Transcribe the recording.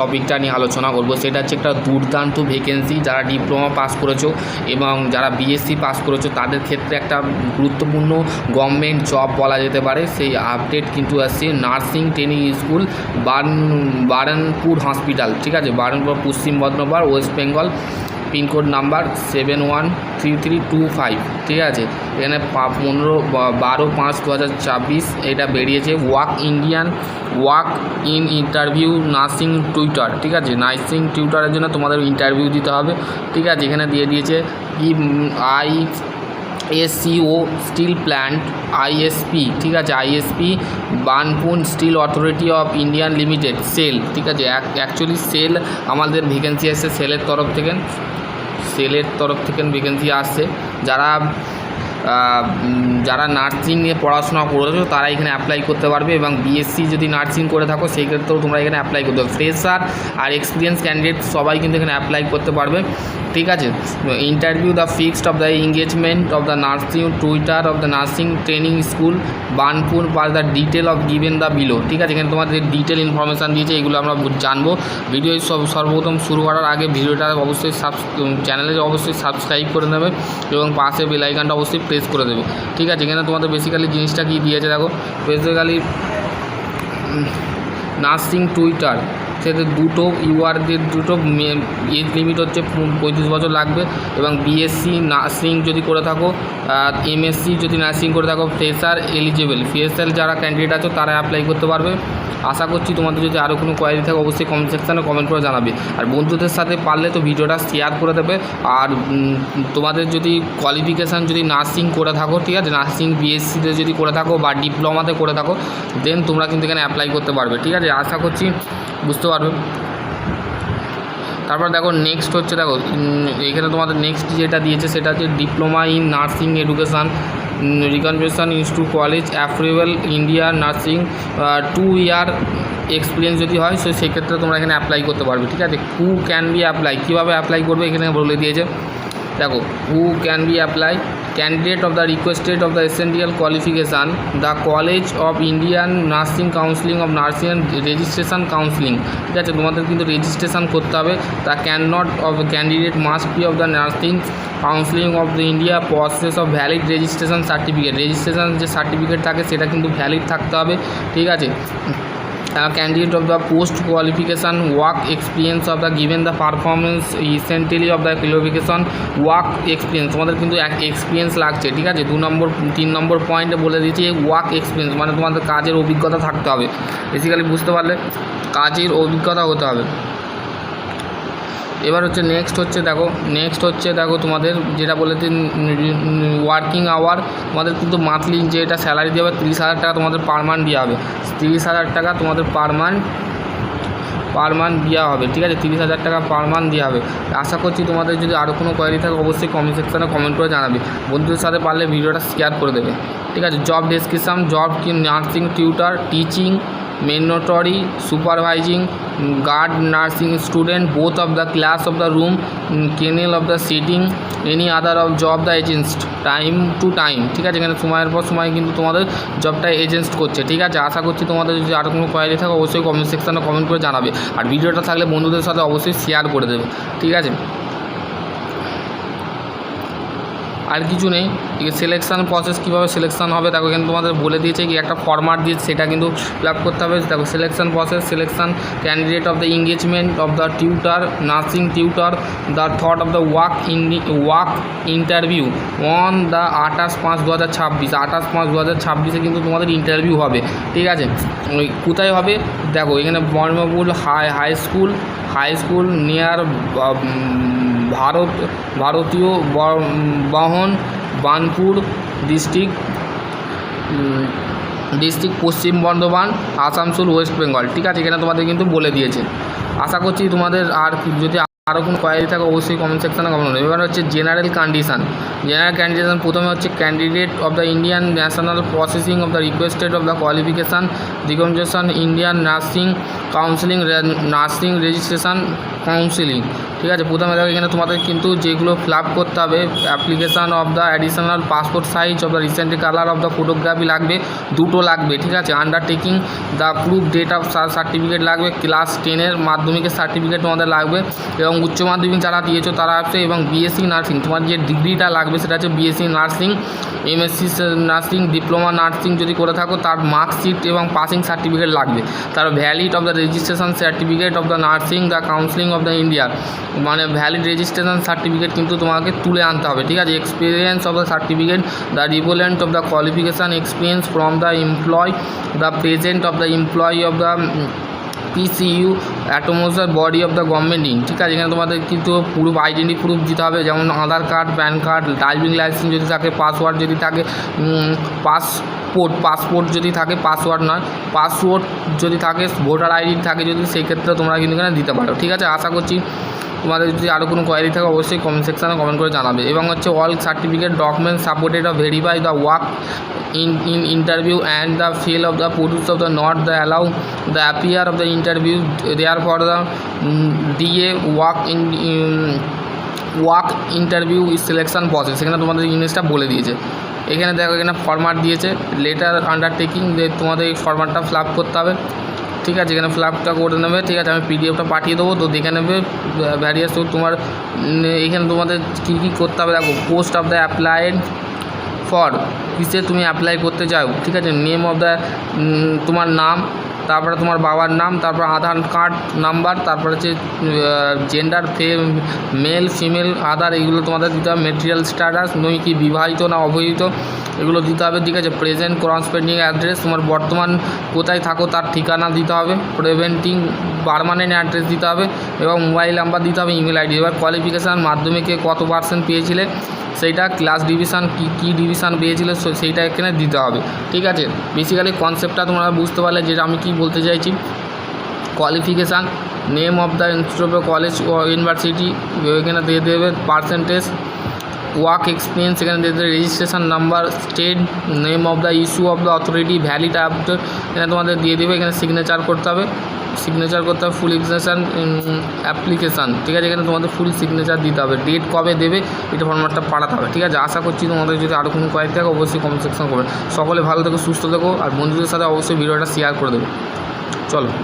টপিকটা নিয়ে আলোচনা করব সেটা হচ্ছে একটা দুর্দান্ত ভ্যাকেন্সি। যারা ডিপ্লোমা পাস করেছো এবং যারা বিএসসি পাস করেছো তাদের ক্ষেত্রে একটা গুরুত্বপূর্ণ গভর্নমেন্ট জব বলা যেতে পারে। সেই আপডেট কিন্তু আসছে nursing training school Burnpur hospital, ঠিক আছে, বারানপুর, পশ্চিম Bardhaman, West Bengal, pin code number 713325, ঠিক আছে। এখানে 12/5/2024 এটা বেরিয়েছে। Walk in interview nursing tutor, ঠিক আছে। নার্সিং টিউটরের জন্য তোমাদের ইন্টারভিউ দিতে হবে, ঠিক আছে। এখানে দিয়ে দিয়েছে ISCO স্টিল প্ল্যান্ট, ISP, ঠিক আছে, ISP Burnpur steel authority of Indian limited, SAIL, ঠিক আছে। অ্যাকচুয়ালি সেল আমাদের ভ্যাকেন্সি আসছে সেলের তরফ থেকে ভ্যাকেন্সি আসছে। যারা নার্সিং নিয়ে পড়াশোনা করেছো তারা এখানে অ্যাপ্লাই করতে পারবে, এবং বিএসসি যদি নার্সিং করে থাকো সেই ক্ষেত্রেও তোমরা এখানে অ্যাপ্লাই করতে পারবে। ফ্রেশার আর এক্সপিরিয়েন্স ক্যান্ডিডেট সবাই কিন্তু এখানে অ্যাপ্লাই করতে পারবে, ঠিক আছে। Interview the fixed of the engagement of the nursing tutor of the nursing training school Burnpur per the detail of given the below, ঠিক আছে। এখানে তোমাদের ডিটেল ইনফরমেশান দিয়েছে, এগুলো আমরা জানবো। ভিডিও সর্বপ্রথম শুরু করার আগে ভিডিওটা অবশ্যই চ্যানেলে অবশ্যই সাবস্ক্রাইব করে নেবে এবং পাশে বেল আইকনটা অবশ্যই প্রেস করে দেবে, ঠিক আছে। এখানে তোমাদের বেসিক্যালি জিনিসটা কী দিয়েছে দেখো। বেসিক্যালি নার্সিং টিউটার সেতে দুটো ইউআরদের দুটো এজ লিমিট হচ্ছে 35 বছর লাগবে, এবং বিএসসি নার্সিং যদি করে থাকো, MSc যদি নার্সিং করে থাকো, ফ্রেশার এলিজিবল, ফ্রেশার যারা ক্যান্ডিডেট আছে তারা অ্যাপ্লাই করতে পারবে। আশা করছি তোমাদের যদি আরও কোনো কোয়ারি থাকে অবশ্যই কমেন্ট সেকশানে কমেন্ট করে জানাবে, আর বন্ধুদের সাথে পারলে তো ভিডিওটা শেয়ার করে দেবে। আর তোমাদের যদি কোয়ালিফিকেশান যদি নার্সিং করে থাকো, ঠিক আছে, নার্সিং বিএসসিতে যদি করে থাকো বা ডিপ্লোমাতে করে থাকো, দেন তোমরা কিন্তু এখানে অ্যাপ্লাই করতে পারবে, ঠিক আছে। আশা করছি বুঝতে পারবে। তারপর দেখো নেক্সট হচ্ছে, দেখো এখানে তোমাদের নেক্সট যেটা দিয়েছে সেটা হচ্ছে diploma in nursing education recognition institute college approval India nursing 2 year experience যদি হয় সেক্ষেত্রে তোমরা এখানে অ্যাপ্লাই করতে পারবে, ঠিক আছে। হু ক্যান বি অ্যাপ্লাই, কীভাবে অ্যাপ্লাই করবে এখানে বলে দিয়েছে। দেখো, who can be apply candidate of the requested of the essential qualification the college of Indian nursing counselling of nursing and registration counselling, ঠিক আছে। তোমাদের কিন্তু রেজিস্ট্রেশন করতে হবে। The can not of candidate must be of the nursing counselling of the India process of valid registration certificate, registration যে certificate থাকে সেটা কিন্তু ভ্যালিড থাকতে হবে, ঠিক আছে। Candidate of the post qualification work experience of the given the performance recently of the qualification work experience, তোমাদের কিন্তু এক্সপিরিয়েন্স লাগছে, ঠিক আছে। 3 নম্বর পয়েন্টে বলে দিয়েছি ওয়ার্ক এক্সপিরিয়েন্স, মানে তোমাদের কাজের অভিজ্ঞতা থাকতে হবে। বেসিক্যালি বুঝতে পারলে কাজের অভিজ্ঞতা হতে হবে। এবার হচ্ছে নেক্সট হচ্ছে দেখো তোমাদের যেটা বলেছি ওয়ার্কিং আওয়ার, তোমাদের কিন্তু মান্থলি যেটা স্যালারি দেওয়া হবে 30,000 টাকা তোমাদের পার মান্থ দেওয়া হবে। 30,000 টাকা তোমাদের পার মান্থ দেওয়া হবে, ঠিক আছে। 30,000 টাকা পার মান্থ দেওয়া হবে। আশা করছি তোমাদের যদি আরও কোনো কোয়ারি থাকে অবশ্যই কমেন্ট সেকশানে কমেন্ট করে জানাবে। বন্ধুদের সাথে পারলে ভিডিওটা শেয়ার করে দেবে, ঠিক আছে। জব ডেসক্রিপশন, জব কি nursing tutor, teaching, mandatory supervising, guard nursing student, both of the class of the room, kennel of the sitting, any other of job the agent time to time, ঠিক আছে। এখানে সময়ের পর সময় কিন্তু তোমাদের জবটা এজেন্ট করছে, ঠিক আছে। আশা করছি তোমাদের যদি আরও কোনো কোয়ারি থাকে অবশ্যই কমেন্ট সেকশানে কমেন্ট করে জানাবে, আর ভিডিওটা থাকলে বন্ধুদের সাথে অবশ্যই শেয়ার করে দেবে, ঠিক আছে। আর কিছু নেই। সিলেকশান প্রসেস কীভাবে সিলেকশান হবে দেখো, এখানে তোমাদের বলে দিয়েছে কি একটা ফরম্যাট দিয়েছে সেটা কিন্তু ফিল আপ করতে হবে। দেখো selection process, selection candidate of the engagement of the tutor, nursing tutor, the thought of the work interview on the 28/5/2026, 28/5/2026 কিন্তু তোমাদের ইন্টারভিউ হবে, ঠিক আছে। কোথায় হবে দেখো, এখানে বর্ণমূল হাই স্কুল নিয়ার ভারতীয় বহন বার্নপুর ডিস্ট্রিক্ট পশ্চিম বর্ধমান, আসানসোল, ওয়েস্ট বেঙ্গল, ঠিক আছে। এখানে তোমাদের কিন্তু বলে দিয়েছে। আশা করছি তোমাদের আর যদি আরও কোনো কোয়ারি থাকে অবশ্যই কমেন্ট সেকশানে কমেন্ট করবে। এবার হচ্ছে জেনারেল কন্ডিশন, প্রথমে হচ্ছে candidate of the Indian national processing of the requested of the qualification recommendation Indian nursing counselling nursing registration counselling. ঠিক আছে, প্রথমে দেখো এখানে তোমাদের কিন্তু যেগুলো ফিল আপ করতে হবে, application of the additional passport size of the recently colour of the photography লাগবে, দুটো লাগবে। ঠিক আছে, undertaking the proof date of certificate লাগবে, ক্লাস 10-এর মাধ্যমিকের সার্টিফিকেট তোমাদের লাগবে, এবং উচ্চ মাধ্যমিক যারা দিয়েছো তারা আছে, এবং বিএসসি নার্সিং তোমার যে ডিগ্রিটা লাগবে সেটা হচ্ছে BSc nursing, MSc nursing, diploma nursing যদি করে থাকো তার মার্কশিট এবং পাসিং সার্টিফিকেট লাগবে। তার valid of the registration certificate of the nursing the counselling of the India, মানে ভ্যালিড রেজিস্ট্রেশন সার্টিফিকেট কিন্তু তোমাকে তুলে আনতে হবে। ঠিক আছে, experience of the certificate, the relevant of the qualification experience from the employ, the present of the employee of the PCU autonomous body of the government. ঠিক আছে, এখানে তোমাদের কিন্তু প্রুফ, আইডেন্টি প্রুফ দিতে হবে, যেমন Aadhaar card, PAN card, driving licence যদি থাকে, পাসওয়ার্ড যদি থাকে, পাসপোর্ট যদি থাকে, পাসওয়ার্ড নয়, পাসপোর্ট যদি থাকে, ভোটার আইডি থাকে যদি, সেই ক্ষেত্রে তোমরা কিন্তু এখানে দিতে পারো। ঠিক আছে, আশা করছি তোমাদের যদি আরও কোনো কোয়ারি থাকে অবশ্যই কমেন্ট সেকশানে কমেন্ট করে জানাবে। এবং হচ্ছে all certificate documents supported of verify the work in interview and the fail of the produce of the not the allow the appear of the interview, therefore the DA work interview selection process। এখানে তোমাদের জিনিসটা বলে দিয়েছে। এখানে দেখো এখানে format দিয়েছে, letter undertaking, যে তোমাদের এই ফরম্যাটটা ফিল আপ করতে হবে। ঠিক আছে, এখানে ফিল আপটা করে নেবে। ঠিক আছে, আমি পিডিএফটা পাঠিয়ে দেবো, তো দেখে নেবে ভ্যারিয়াস। তোমার এখানে তোমাদের কী কী করতে হবে দেখো, post of the applied for, কিসে তুমি অ্যাপ্লাই করতে চাও। ঠিক আছে, নেম অফ দ্য, তোমার নাম, তারপরে তোমার বাবার নাম, তারপর আধার কার্ড নাম্বার, তারপরে হচ্ছে জেন্ডার, মেল ফিমেল, আধার, এগুলো তোমাদের দিতে হবে। মেটেরিয়াল স্ট্যাটাস, নই কি বিবাহিত না অবিবাহিত, এগুলো দিতে হবে। ঠিক আছে, প্রেজেন্ট করসপন্ডিং অ্যাড্রেস, তোমার বর্তমান কোথায় থাকো তার ঠিকানা দিতে হবে। প্রিভেন্টিং পার্মানেন্ট অ্যাড্রেস দিতে হবে, এবং মোবাইল নাম্বার দিতে হবে, ইমেল আইডি। এবার কোয়ালিফিকেশান, মাধ্যমিকে কত পার্সেন্ট পেয়েছিলে সেইটা, ক্লাস ডিভিশন কী ডিভিশন পেয়েছিল সেইটা এখানে দিতে হবে। ঠিক আছে, বেসিক্যালি কনসেপ্টটা তোমরা বুঝতে পারলে যেটা আমি কি বলতে চাইছি। Qualification, name of the institute of college ও ইউনিভার্সিটি এখানে দিয়ে দেবে, পার্সেন্টেজ, ওয়ার্ক এক্সপিরিয়েন্স এখানে দিয়ে দেবে, registration number, state, name of the issue of the authority, valid update এখানে তোমাদের দিয়ে দেবে। এখানে সিগনেচার করতে হবে, ফুল এক্সিকিউশন অ্যাপ্লিকেশান। ঠিক আছে, এখানে তোমাদের ফুল সিগনেচার দিতে হবে, ডেট কবে দেবে এটা ফরম্যাটটা পাঠাতে হবে। ঠিক আছে, আশা করছি তোমাদের যদি আরও কোনো কোয়ারি থাকে অবশ্যই কমেন্ট সেকশন করবে। সকলে ভালো থেকো, সুস্থ থেকো, আর বন্ধুদের সাথে অবশ্যই ভিডিওটা শেয়ার করে দেবে। চলো।